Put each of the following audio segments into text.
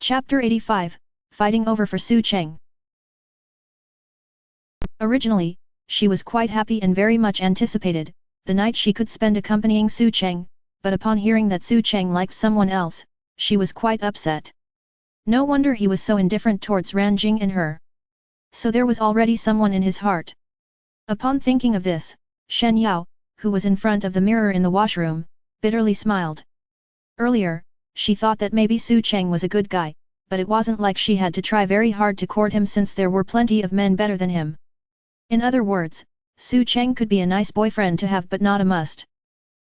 Chapter 85, Fighting Over for Su Cheng. Originally, she was quite happy and very much anticipated the night she could spend accompanying Su Cheng, but upon hearing that Su Cheng liked someone else, she was quite upset. No wonder he was so indifferent towards Ranjing and her. So there was already someone in his heart. Upon thinking of this, Shen Yao, who was in front of the mirror in the washroom, bitterly smiled. Earlier, she thought that maybe Su Cheng was a good guy, but it wasn't like she had to try very hard to court him since there were plenty of men better than him. In other words, Su Cheng could be a nice boyfriend to have but not a must.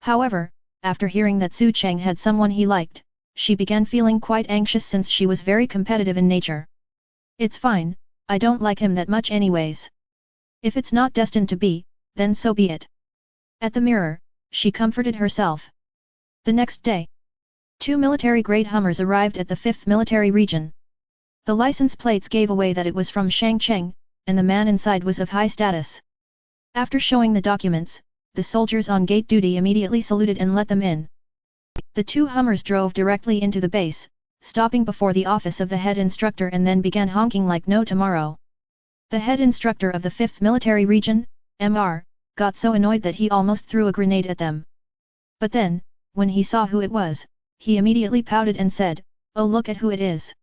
However, after hearing that Su Cheng had someone he liked, she began feeling quite anxious since she was very competitive in nature. It's fine, I don't like him that much anyways. If it's not destined to be, then so be it. At the mirror, she comforted herself. The next day, 2 military-grade Hummers arrived at the 5th Military Region. The license plates gave away that it was from Shang Cheng, and the man inside was of high status. After showing the documents, the soldiers on gate duty immediately saluted and let them in. The 2 Hummers drove directly into the base, stopping before the office of the head instructor and then began honking like no tomorrow. The head instructor of the 5th Military Region, Mr., got so annoyed that he almost threw a grenade at them. But then, when he saw who it was, he immediately pouted and said, "Oh, look at who it is.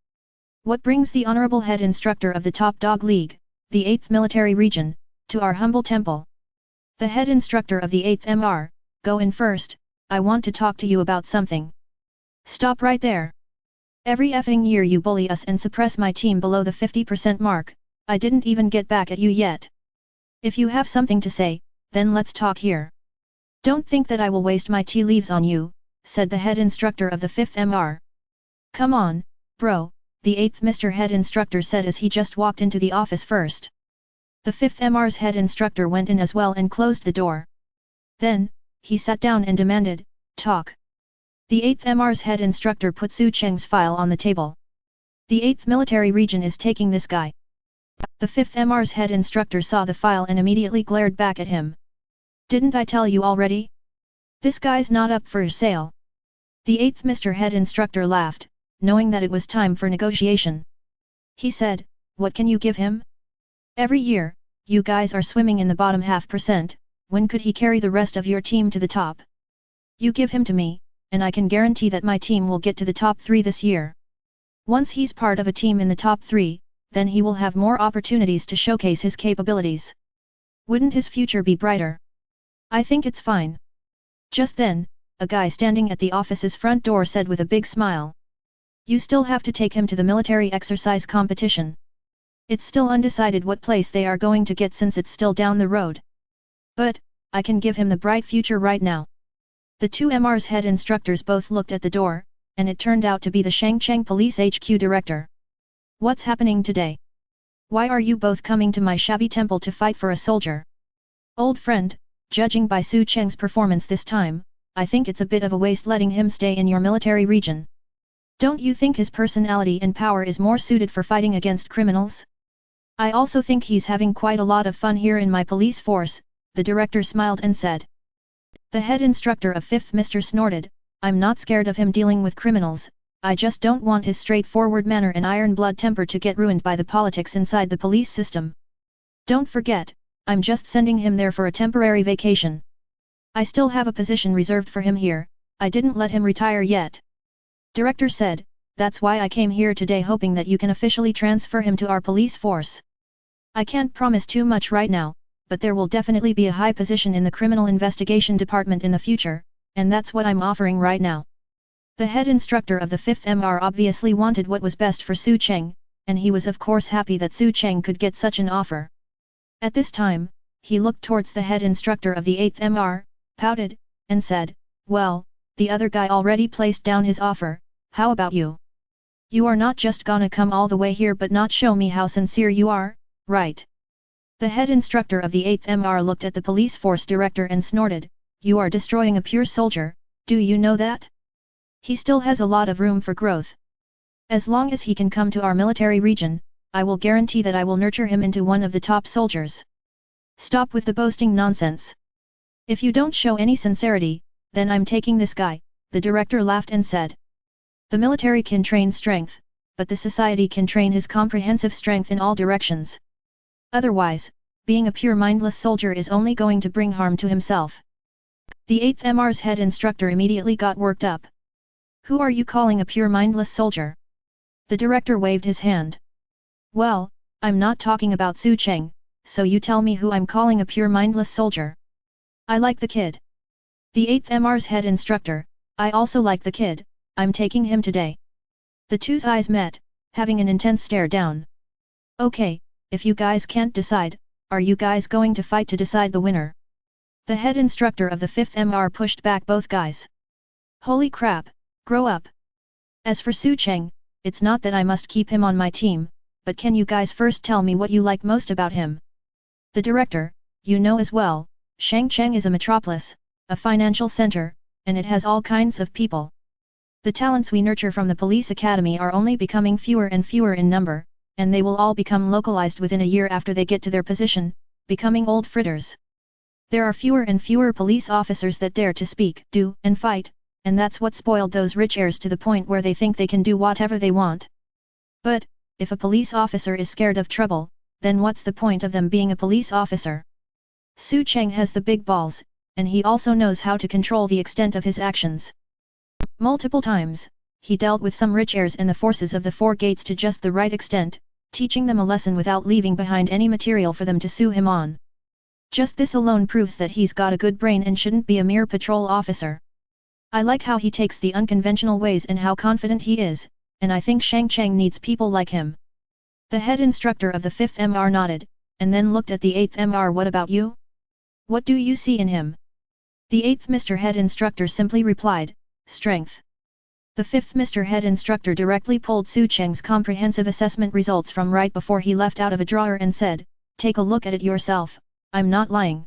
What brings the honorable head instructor of the Top Dog League, the 8th Military Region, to our humble temple? The head instructor of the 8th MR, go in first, I want to talk to you about something." "Stop right there. Every effing year you bully us and suppress my team below the 50% mark, I didn't even get back at you yet. If you have something to say, then let's talk here. Don't think that I will waste my tea leaves on you," said the head instructor of the 5th MR. "Come on, bro," the 8th Mr. Head Instructor said as he just walked into the office first. The 5th MR's head instructor went in as well and closed the door. Then, he sat down and demanded, "Talk." The 8th MR's head instructor put Su Cheng's file on the table. "The 8th Military Region is taking this guy." The 5th MR's head instructor saw the file and immediately glared back at him. "Didn't I tell you already? This guy's not up for sale." The 8th Mr. Head Instructor laughed, knowing that it was time for negotiation. He said, "What can you give him? Every year, you guys are swimming in the bottom 0.5%, when could he carry the rest of your team to the top? You give him to me, and I can guarantee that my team will get to the top 3 this year. Once he's part of a team in the top 3, then he will have more opportunities to showcase his capabilities. Wouldn't his future be brighter? I think it's fine." Just then, a guy standing at the office's front door said with a big smile, "You still have to take him to the military exercise competition. It's still undecided what place they are going to get since it's still down the road. But, I can give him the bright future right now." The 2 MR's head instructors both looked at the door, and it turned out to be the Shangcheng Police HQ director. "What's happening today? Why are you both coming to my shabby temple to fight for a soldier?" "Old friend, judging by Su Cheng's performance this time, I think it's a bit of a waste letting him stay in your military region. Don't you think his personality and power is more suited for fighting against criminals? I also think he's having quite a lot of fun here in my police force," the director smiled and said. The head instructor of 5th Mr. snorted, "I'm not scared of him dealing with criminals, I just don't want his straightforward manner and iron blood temper to get ruined by the politics inside the police system. Don't forget, I'm just sending him there for a temporary vacation. I still have a position reserved for him here, I didn't let him retire yet." Director said, "That's why I came here today, hoping that you can officially transfer him to our police force. I can't promise too much right now, but there will definitely be a high position in the criminal investigation department in the future, and that's what I'm offering right now." The head instructor of the 5th MR obviously wanted what was best for Su Cheng, and he was of course happy that Su Cheng could get such an offer. At this time, he looked towards the head instructor of the 8th MR, pouted, and said, "Well, the other guy already placed down his offer, how about you? You are not just gonna come all the way here but not show me how sincere you are, right?" The head instructor of the 8th MR looked at the police force director and snorted, "You are destroying a pure soldier, do you know that? He still has a lot of room for growth. As long as he can come to our military region, I will guarantee that I will nurture him into one of the top soldiers. Stop with the boasting nonsense. If you don't show any sincerity, then I'm taking this guy," the director laughed and said. "The military can train strength, but the society can train his comprehensive strength in all directions. Otherwise, being a pure mindless soldier is only going to bring harm to himself. The 8th MR's head instructor immediately got worked up. Who are you calling a pure mindless soldier? The director waved his hand. Well, I'm not talking about Su Cheng, so you tell me who I'm calling a pure mindless soldier. I like the kid. The 8th MR's head instructor, I also like the kid, I'm taking him today. The two's eyes met, having an intense stare down. Okay, if you guys can't decide, are you guys going to fight to decide the winner? The head instructor of the 5th MR pushed back both guys. Holy crap, grow up. As for Su Cheng, it's not that I must keep him on my team, but can you guys first tell me what you like most about him? The director, you know as well, Shangcheng is a metropolis, a financial center, and it has all kinds of people. The talents we nurture from the police academy are only becoming fewer and fewer in number, and they will all become localized within a year after they get to their position, becoming old fritters. There are fewer and fewer police officers that dare to speak, do, and fight, and that's what spoiled those rich heirs to the point where they think they can do whatever they want. But, if a police officer is scared of trouble, then what's the point of them being a police officer? Su Cheng has the big balls, and he also knows how to control the extent of his actions. Multiple times, he dealt with some rich heirs in the forces of the Four Gates to just the right extent, teaching them a lesson without leaving behind any material for them to sue him on. Just this alone proves that he's got a good brain and shouldn't be a mere patrol officer. I like how he takes the unconventional ways and how confident he is, and I think Shangcheng needs people like him. The head instructor of the 5th MR nodded, and then looked at the 8th MR. What about you? What do you see in him? The 8th Mr. Head Instructor simply replied, strength. The 5th Mr. Head Instructor directly pulled Su Cheng's comprehensive assessment results from right before he left out of a drawer and said, take a look at it yourself, I'm not lying.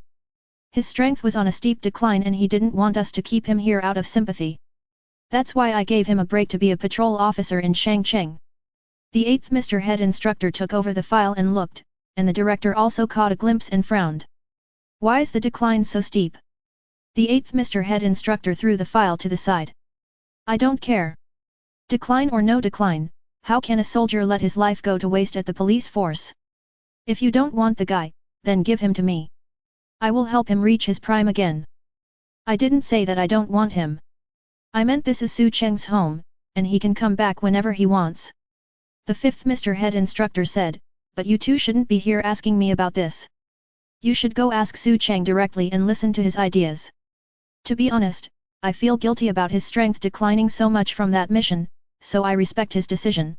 His strength was on a steep decline and he didn't want us to keep him here out of sympathy. That's why I gave him a break to be a patrol officer in Shangcheng. The 8th Mr. Head Instructor took over the file and looked, and the director also caught a glimpse and frowned. Why is the decline so steep? The 8th Mr. Head Instructor threw the file to the side. I don't care. Decline or no decline, how can a soldier let his life go to waste at the police force? If you don't want the guy, then give him to me. I will help him reach his prime again. I didn't say that I don't want him. I meant this is Su Cheng's home, and he can come back whenever he wants. The 5th Mr. Head Instructor said, but you two shouldn't be here asking me about this. You should go ask Su Cheng directly and listen to his ideas. To be honest, I feel guilty about his strength declining so much from that mission, so I respect his decision.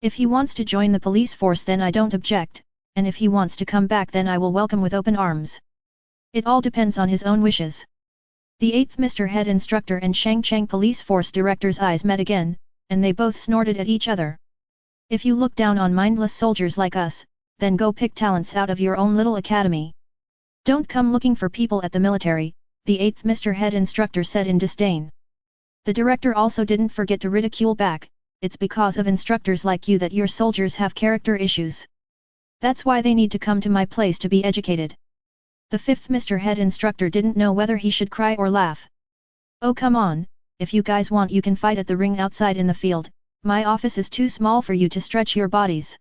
If he wants to join the police force then I don't object, and if he wants to come back then I will welcome with open arms. It all depends on his own wishes. The 8th Mr. Head Instructor and Shangcheng Police Force Director's eyes met again, and they both snorted at each other. If you look down on mindless soldiers like us, then go pick talents out of your own little academy. Don't come looking for people at the military, the 8th Mr. Head Instructor said in disdain. The director also didn't forget to ridicule back, it's because of instructors like you that your soldiers have character issues. That's why they need to come to my place to be educated. The 5th Mr. Head Instructor didn't know whether he should cry or laugh. Oh come on, if you guys want you can fight at the ring outside in the field, my office is too small for you to stretch your bodies.